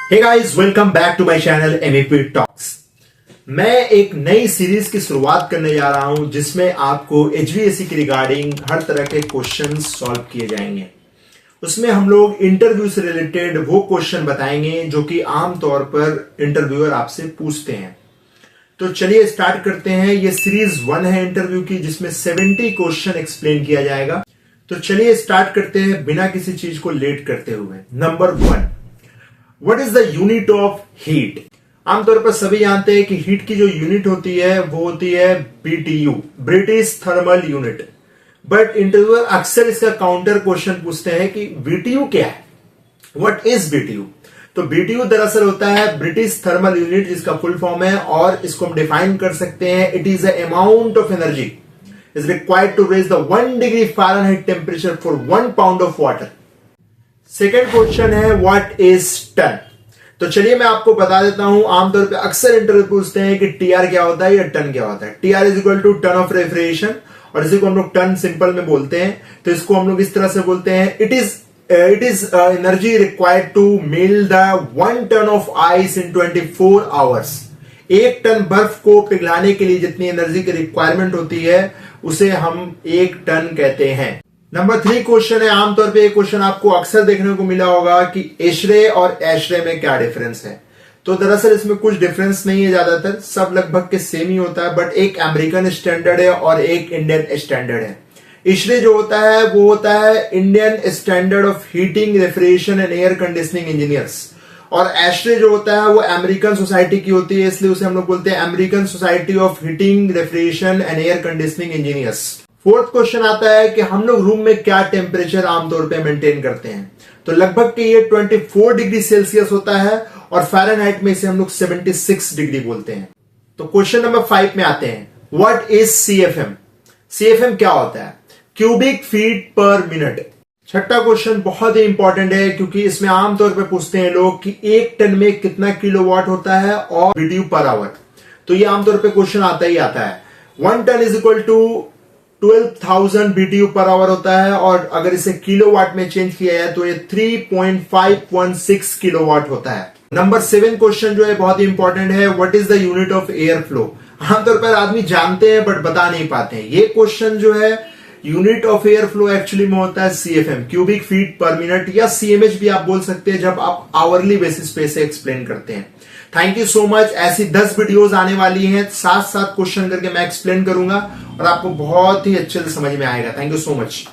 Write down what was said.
Hey guys, welcome back to my channel MAP talks. मैं एक नई सीरीज की शुरुआत करने जा रहा हूं जिसमें आपको एचवीएसी की रिगार्डिंग हर तरह के क्वेश्चंस सॉल्व किए जाएंगे। उसमें हम लोग इंटरव्यू से रिलेटेड वो क्वेश्चन बताएंगे जो कि आमतौर पर इंटरव्यूअर आपसे पूछते हैं। तो चलिए स्टार्ट करते हैं। ये सीरीज 1 है इंटरव्यू की, जिसमें 70 क्वेश्चन एक्सप्लेन किया जाएगा। तो चलिए स्टार्ट करते हैं बिना किसी चीज को लेट करते हुए। Number 1, what is the unit of heat? आमतौर पर सभी जानते हैं कि हीट की जो यूनिट होती है वो होती है BTU, British thermal unit. But interviewer अक्सर इसका काउंटर क्वेश्चन पूछते हैं कि बीटीयू क्या है, व्हाट इज बीटीयू? तो बीटीयू दरअसल होता है ब्रिटिश थर्मल यूनिट, जिसका फुल फॉर्म है, और इसको हम डिफाइन कर सकते हैं, it is the amount of energy is required to raise the 1 degree Fahrenheit temperature for 1 pound of water. Second question है व्हाट इज टन? तो चलिए मैं आपको बता देता हूं। आमतौर पे अक्सर इंटरव्यू पूछते हैं कि टीआर क्या होता है या टन क्या होता है। TR is equal to ton of refrigeration, और इसी को हम लोग टन सिंपल में बोलते हैं। तो इसको हम लोग इस तरह से बोलते हैं, it is energy required to melt the 1 ton of ice in 24 hours. 1 ton बर्फ को पिघलाने के लिए जितनी एनर्जी की रिक्वायरमेंट होती है उसे हम 1 टन कहते हैं। नंबर 3 क्वेश्चन है, आमतौर पे एक क्वेश्चन आपको अक्सर देखने को मिला होगा कि एशरे और एशरे में क्या डिफरेंस है। तो दरअसल इसमें कुछ डिफरेंस नहीं है, ज्यादातर सब लगभग के सेम ही होता है, बट एक अमेरिकन स्टैंडर्ड है और एक इंडियन स्टैंडर्ड है। एशरे जो होता है वो होता है Indian standard of heating, refrigeration and air conditioning engineers, और एशरे जो होता है वो अमेरिकन सोसाइटी की होती है, इसलिए उसे हम लोग बोलते हैं American society of heating, refrigeration and air conditioning engineers. Fourth question आता है कि हम लोग रूम में क्या टेम्परेचर आमतौर पे मेंटेन करते हैं। तो लगभग के ये 24 डिग्री सेल्सियस होता है, और फ़ारेनहाइट में इसे हम लोग 76 डिग्री बोलते हैं। तो क्वेश्चन नंबर 5 में आते हैं, व्हाट इज सीएफएम? सीएफएम क्या होता है? क्यूबिक फीट पर मिनट। छठा क्वेश्चन बहुत ही इंपॉर्टेंट है, क्योंकि इसमें आमतौर पर पूछते हैं लोग कि 1 टन में कितना किलोवाट होता है और बीटीयू पर आवर। तो ये आमतौर पर क्वेश्चन आता ही आता है। 1 ton is equal to 12,000 BTU per hour होता है, और अगर इसे किलोवाट में चेंज किया जाए तो ये 3.516 किलोवाट होता है। नंबर 7 क्वेश्चन जो है बहुत ही इंपॉर्टेंट है, what is the unit of air flow? आमतौर पर आदमी जानते हैं बट बता नहीं पाते हैं। ये क्वेश्चन जो है, unit of air flow actually में होता है सीएफएम, क्यूबिक फीट पर मिनट, या सीएमएच भी आप बोल सकते हैं जब आप आवरली बेसिस पे इसे एक्सप्लेन करते हैं। Thank you so much. ऐसी 10 वीडियोस आने वाली हैं, साथ साथ क्वेश्चन करके मैं एक्सप्लेन करूंगा और आपको बहुत ही अच्छे से समझ में आएगा। Thank you so much.